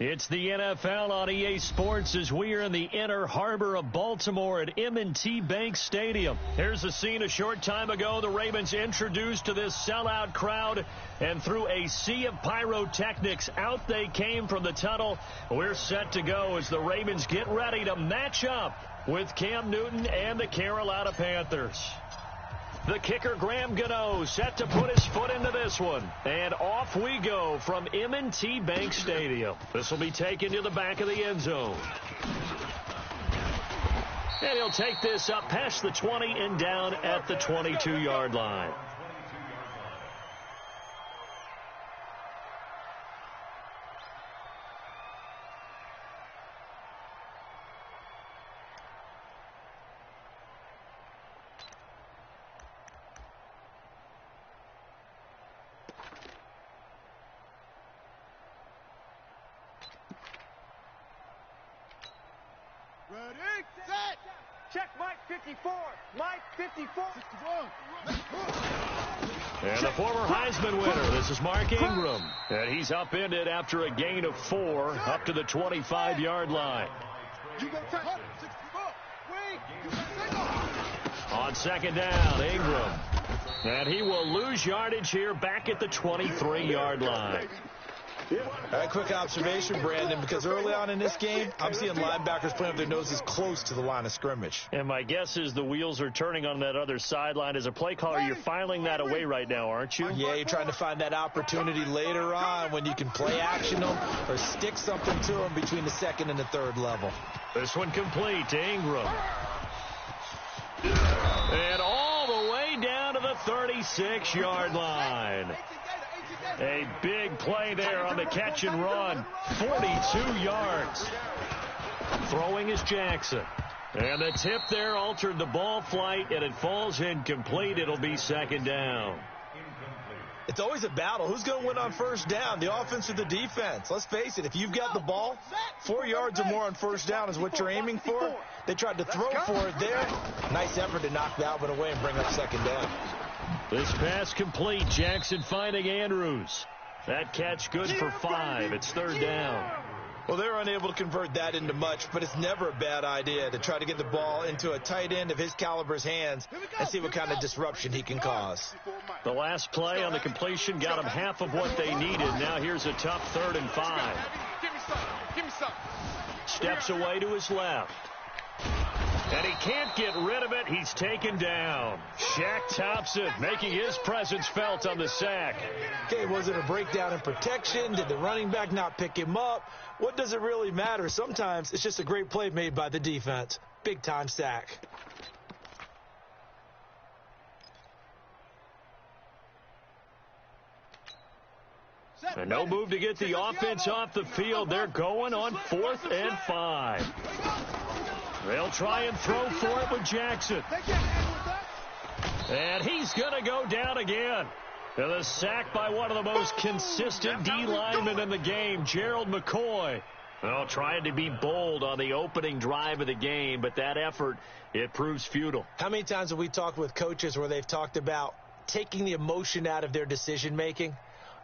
It's the NFL on EA Sports as we are in the inner harbor of Baltimore at M&T Bank Stadium. Here's a scene a short time ago. The Ravens introduced to this sellout crowd, and through a sea of pyrotechnics, out they came from the tunnel. We're set to go as the Ravens get ready to match up with Cam Newton and the Carolina Panthers. The kicker, Graham Gano, set to put his foot into this one. And off we go from M&T Bank Stadium. This will be taken to the back of the end zone. And he'll take this up past the 20 and down at the 22-yard line. Ready, set. Check Mike 54. Mike 54. And the former Heisman winner, this is Mark Ingram. And he's upended after a gain of 4 up to the 25-yard line. On second down, Ingram. And he will lose yardage here back at the 23-yard line. All right, quick observation, Brandon, because early on in this game, I'm seeing linebackers playing with their noses close to the line of scrimmage. And my guess is the wheels are turning on that other sideline. As a play caller, you're filing that away right now, aren't you? Yeah, you're trying to find that opportunity later on when you can play action them or stick something to them between the second and the third level. This one complete to Ingram. And all the way down to the 36-yard line. A big play there on the catch and run. 42 yards. Throwing is Jackson. And the tip there altered the ball flight, and it falls incomplete. It'll be second down. It's always a battle. Who's going to win on first down, the offense or the defense? Let's face it, if you've got the ball, 4 yards or more on first down is what you're aiming for. They tried to throw for it there. Nice effort to knock that one away and bring up second down. This pass complete. Jackson finding Andrews. That catch good for 5. It's third down. Well, they're unable to convert that into much, but it's never a bad idea to try to get the ball into a tight end of his caliber's hands and see what kind of disruption he can cause. The last play on the completion got him half of what they needed. Now here's a tough 3rd and 5. Give me some. Steps away to his left. And he can't get rid of it. He's taken down. Shaq Thompson making his presence felt on the sack. Okay, was it a breakdown in protection? Did the running back not pick him up? What does it really matter? Sometimes it's just a great play made by the defense. Big-time sack. And no move to get the offense off the field. They're going on 4th and 5. They'll try and throw for it with Jackson. And he's going to go down again. And a sack by one of the most consistent D linemen in the game, Gerald McCoy. Well, trying to be bold on the opening drive of the game, but that effort, it proves futile. How many times have we talked with coaches where they've talked about taking the emotion out of their decision-making?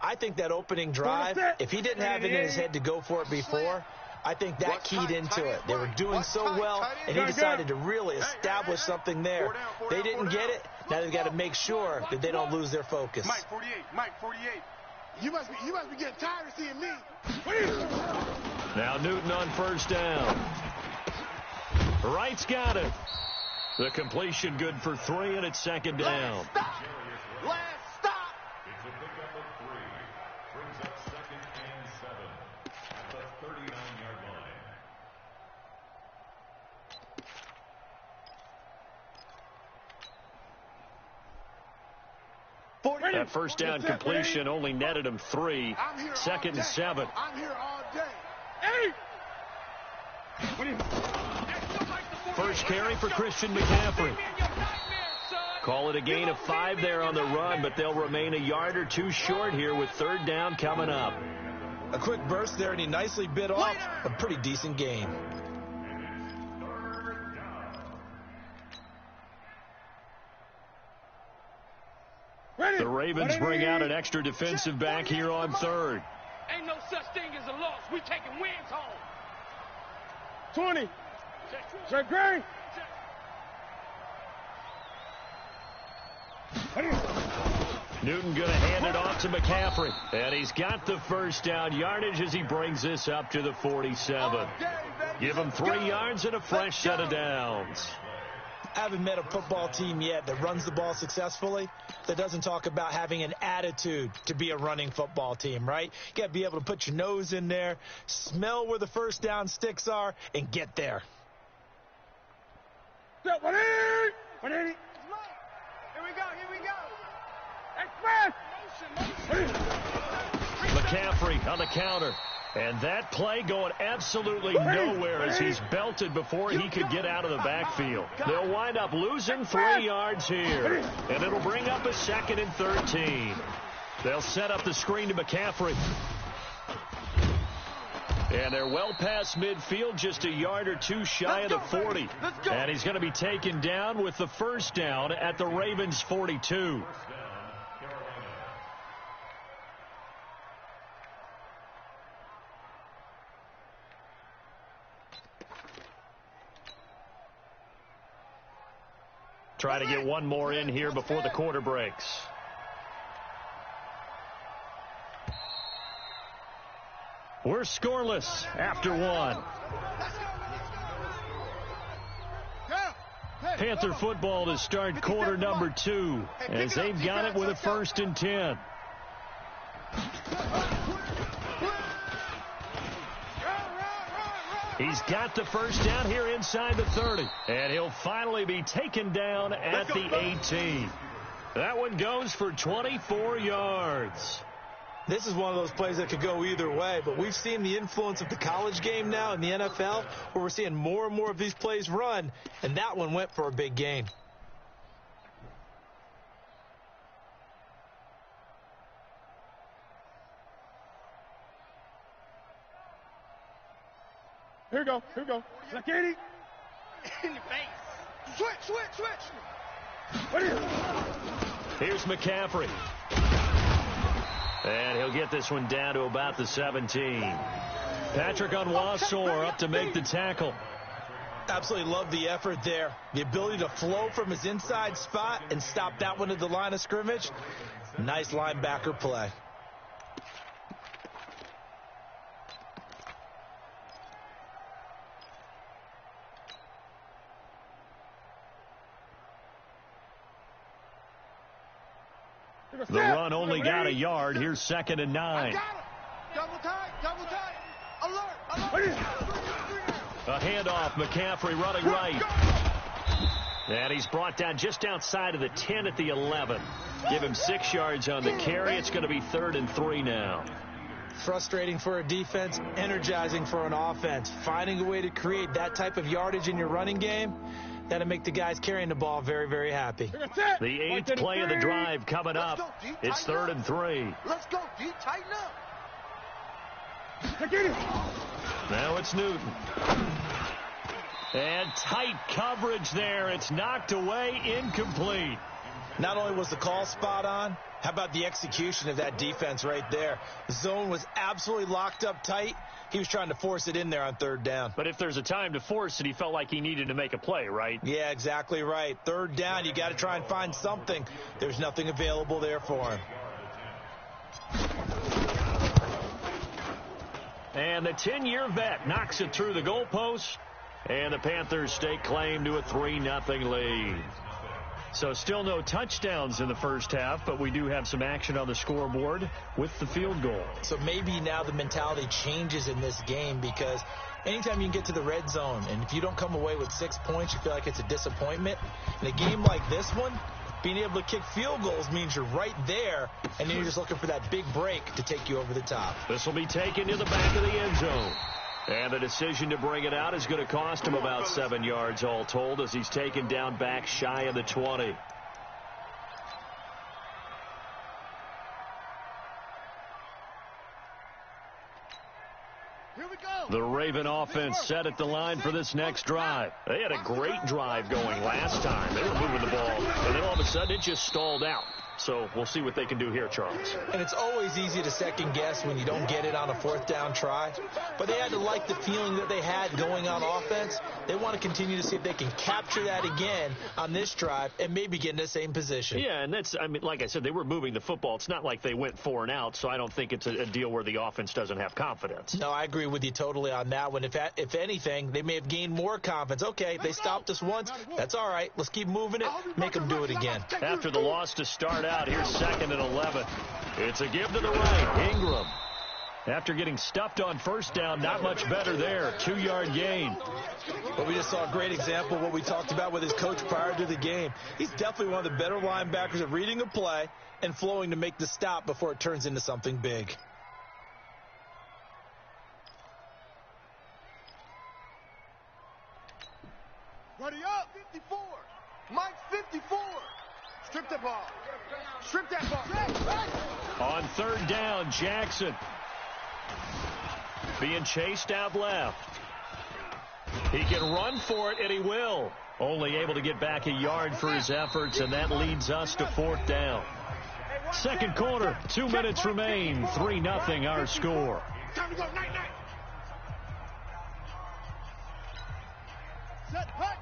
I think that opening drive, if he didn't have it in his head to go for it before, I think that keyed into it. They were doing so well, and he decided to really establish something there. They didn't get it. Now they've got to make sure that they don't lose their focus. Mike 48. You must be getting tired of seeing me. Now Newton on first down. Wright's got it. The completion good for 3, and it's second down. Last stop. It's a pickup of 3. Brings up 2nd and 7 at the 39-yard line. That first down completion only netted him 3. 2nd and 7. I'm here all day. First carry for Christian McCaffrey. Call it a gain of 5 there on the run, but they'll remain a yard or 2 short here with 3rd down coming up. A quick burst there, and he nicely bit off a pretty decent gain. The Ravens bring out an extra defensive back here on 3rd. Ain't no such thing as a loss. We taking wins home. 20. Check green. Newton going to hand it off to McCaffrey. And he's got the first down yardage as he brings this up to the 47. Give him 3 yards and a fresh set of downs. I haven't met a football team yet that runs the ball successfully that doesn't talk about having an attitude to be a running football team, right? You got to be able to put your nose in there, smell where the first down sticks are, and get there. Here we go. McCaffrey on the counter. And that play going absolutely nowhere as he's belted before he could get out of the backfield. They'll wind up losing 3 yards here. And it'll bring up a 2nd and 13. They'll set up the screen to McCaffrey. And they're well past midfield, just a yard or 2 shy of the 40. And he's going to be taken down with the first down at the Ravens' 42. Try to get one more in here before the quarter breaks. We're scoreless after 1. Panther football to start quarter number 2 as they've got it with a 1st and 10. He's got the first down here inside the 30. And he'll finally be taken down at the 18. That one goes for 24 yards. This is one of those plays that could go either way, but we've seen the influence of the college game now in the NFL, where we're seeing more and more of these plays run, and that one went for a big gain. Here we go. Zakini. In the face. Switch. Here's McCaffrey. And he'll get this one down to about the 17. Patrick Onwuasor up to make the tackle. Absolutely love the effort there. The ability to flow from his inside spot and stop that one at the line of scrimmage. Nice linebacker play. The run only got a yard. Here's 2nd and 9. Double tight. Alert. A handoff. McCaffrey running right. And he's brought down just outside of the 10 at the 11. Give him 6 yards on the carry. It's going to be 3rd and 3 now. Frustrating for a defense, energizing for an offense. Finding a way to create that type of yardage in your running game, that'll make the guys carrying the ball very, very happy. The 8th play of the drive coming up. It's 3rd and 3. Let's go, D. Tighten up. Now it's Newton. And tight coverage there. It's knocked away, incomplete. Not only was the call spot on, how about the execution of that defense right there? The zone was absolutely locked up tight. He was trying to force it in there on 3rd down. But if there's a time to force it, he felt like he needed to make a play, right? Yeah, exactly right. 3rd down, you got to try and find something. There's nothing available there for him. And the 10-year vet knocks it through the goalpost. And the Panthers stake claim to a 3-0 lead. So still no touchdowns in the first half, but we do have some action on the scoreboard with the field goal. So maybe now the mentality changes in this game, because anytime you can get to the red zone, and if you don't come away with 6 points, you feel like it's a disappointment. In a game like this one, being able to kick field goals means you're right there, and then you're just looking for that big break to take you over the top. This will be taken to the back of the end zone. And the decision to bring it out is going to cost him about 7 yards all told, as he's taken down back shy of the 20. The Raven offense set at the line for this next drive. They had a great drive going last time. They were moving the ball, and then all of a sudden it just stalled out. So we'll see what they can do here, Charles. And it's always easy to second guess when you don't get it on a fourth down try. But they had to like the feeling that they had going on offense. They want to continue to see if they can capture that again on this drive and maybe get in the same position. Yeah, and that's, I mean, like I said, they were moving the football. It's not like they went 4 and out, so I don't think it's a deal where the offense doesn't have confidence. No, I agree with you totally on that one. If anything, they may have gained more confidence. Okay, they stopped us once. That's all right. Let's keep moving it. Make them do it again. After the loss to start out, here's 2nd and 11. It's a give to the right. Ingram. After getting stuffed on first down, not much better there. 2-yard gain. But we just saw a great example of what we talked about with his coach prior to the game. He's definitely one of the better linebackers at reading a play and flowing to make the stop before it turns into something big. Ready up, 54. Mike's 54. Strip the ball. Strip that ball. On 3rd down, Jackson. Being chased out left. He can run for it, and he will. Only able to get back a yard for his efforts, and that leads us to 4th down. Second quarter, 2 minutes remain. 3-0 our score. Time to go. Night, night. Set, hut.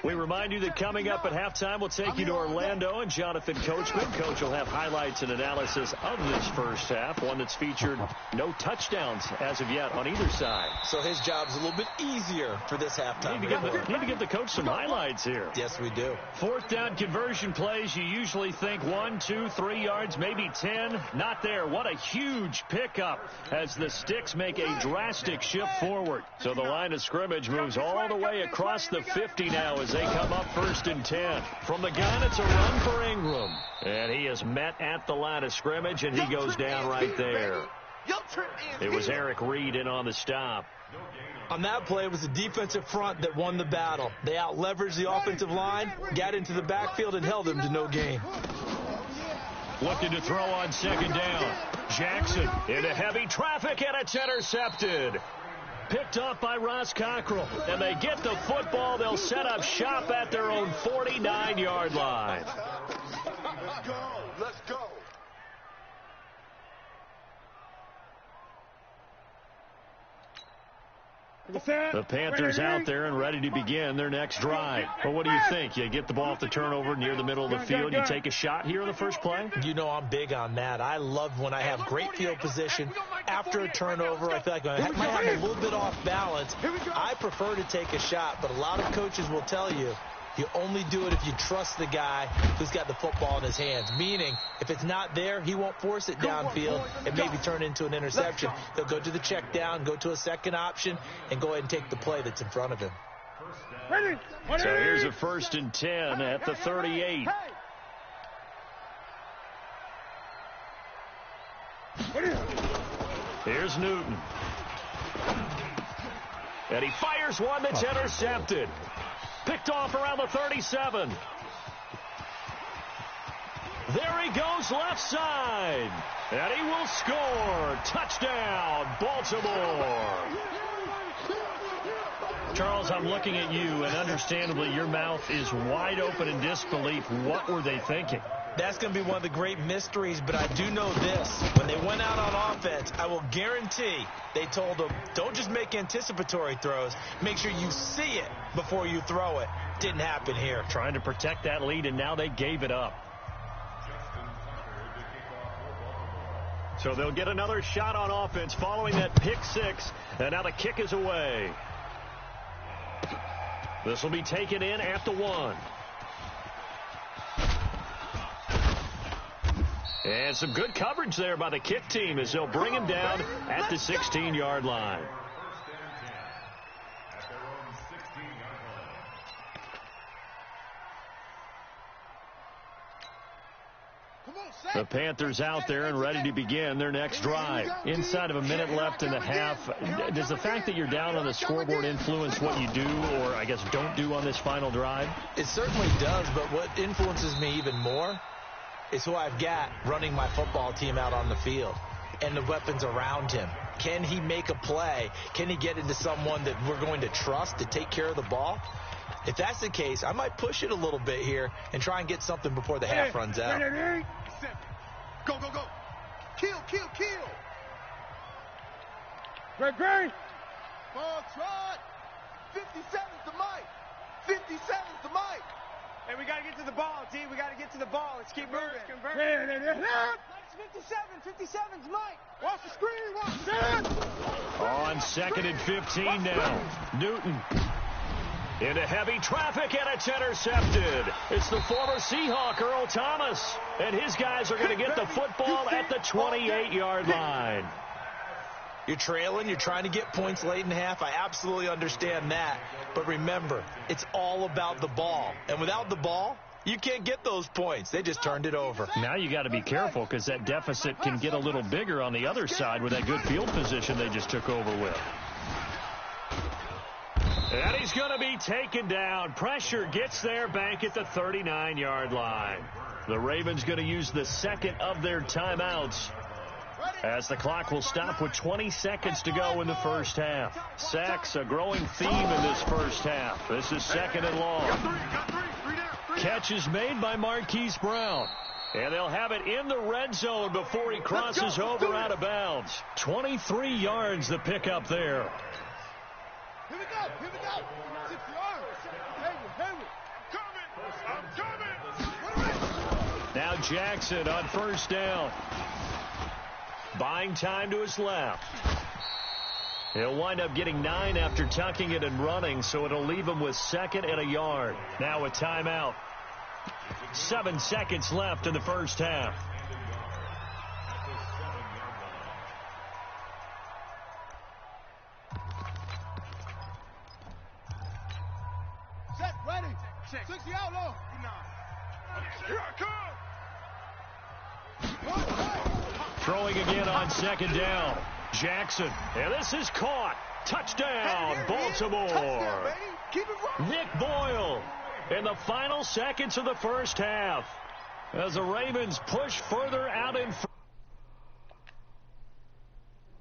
We remind you that coming up at halftime, we'll take you to Orlando and Jonathan Coachman. Coach will have highlights and analysis of this first half, one that's featured no touchdowns as of yet on either side. So his job's a little bit easier for this halftime. Need to give the coach some highlights here. Yes, we do. 4th down conversion plays, you usually think 1, 2, 3 yards, maybe 10. Not there. What a huge pickup as the Sticks make a drastic shift forward. So the line of scrimmage moves all the way across the 50 now as they come up 1st and 10. From the gun, it's a run for Ingram. And he is met at the line of scrimmage, and he goes down right there. It was Eric Reed in on the stop. On that play, it was the defensive front that won the battle. They out-leveraged the offensive line, got into the backfield, and held them to no gain. Looking to throw on 2nd down. Jackson into heavy traffic, and it's intercepted. Picked off by Ross Cockrell, and they get the football. They'll set up shop at their own 49-yard line. Let's go. Let's go. The Panthers out there and ready to begin their next drive. But what do you think? You get the ball off the turnover near the middle of the field. You take a shot here in the first play? You know I'm big on that. I love when I have great field position. After a turnover, I feel like I might have a little bit off balance. I prefer to take a shot, but a lot of coaches will tell you, you only do it if you trust the guy who's got the football in his hands. Meaning, if it's not there, he won't force it downfield and maybe turn into an interception. He'll go to the check down, go to a second option, and go ahead and take the play that's in front of him. So here's a 1st and 10 at the 38. Here's Newton. And he fires one that's intercepted. Picked off around the 37. There he goes left side. And he will score. Touchdown, Baltimore. Charles, I'm looking at you, and understandably your mouth is wide open in disbelief. What were they thinking? That's going to be one of the great mysteries, but I do know this. When they went out on offense, I will guarantee they told them, don't just make anticipatory throws. Make sure you see it before you throw it. Didn't happen here. Trying to protect that lead, and now they gave it up. So they'll get another shot on offense following that pick 6, and now the kick is away. This will be taken in at the 1. And some good coverage there by the kick team as they'll bring him down at the 16-yard line. The Panthers out there and ready to begin their next drive. Inside of a minute left in the half, does the fact that you're down on the scoreboard influence what you do or, I guess, don't do on this final drive? It certainly does, but what influences me even more is who I've got running my football team out on the field and the weapons around him. Can he make a play? Can he get into someone that we're going to trust to take care of the ball? If that's the case, I might push it a little bit here and try and get something before the half runs out. Go, go, go. Kill, kill, kill. Great, great. Ball trot. 57's the mic. 57's the mic. Hey, we got to get to the ball, T. We got to get to the ball. Let's keep moving. Convert. 57's Mike. Watch the screen. Watch that. On 2nd and 15 now. Newton into heavy traffic, and it's intercepted. It's the former Seahawk, Earl Thomas. And his guys are going to get the football at the 28-yard line. You're trailing. You're trying to get points late in the half. I absolutely understand that. But remember, it's all about the ball. And without the ball, you can't get those points. They just turned it over. Now you got to be careful because that deficit can get a little bigger on the other side with that good field position they just took over with. And he's going to be taken down. Pressure gets there back at the 39-yard line. The Ravens going to use the second of their timeouts, as the clock will stop with 20 seconds to go in the first half. Sacks, a growing theme in this first half. This is 2nd and long. Catch is made by Marquise Brown. And they'll have it in the red zone before he crosses over out of bounds. 23 yards the pickup there. Here we go. Here we go. 6 yards. I'm coming. Now Jackson on first down. Buying time to his left. He'll wind up getting 9 after tucking it and running, so it'll leave him with 2nd and a yard. Now a timeout. 7 seconds left in the first half. Set, ready. 60 out low. Here I come. Throwing again on 2nd down. Jackson. And this is caught. Touchdown, Baltimore. Touchdown, keep it rolling. Nick Boyle in the final seconds of the first half, as the Ravens push further out in front.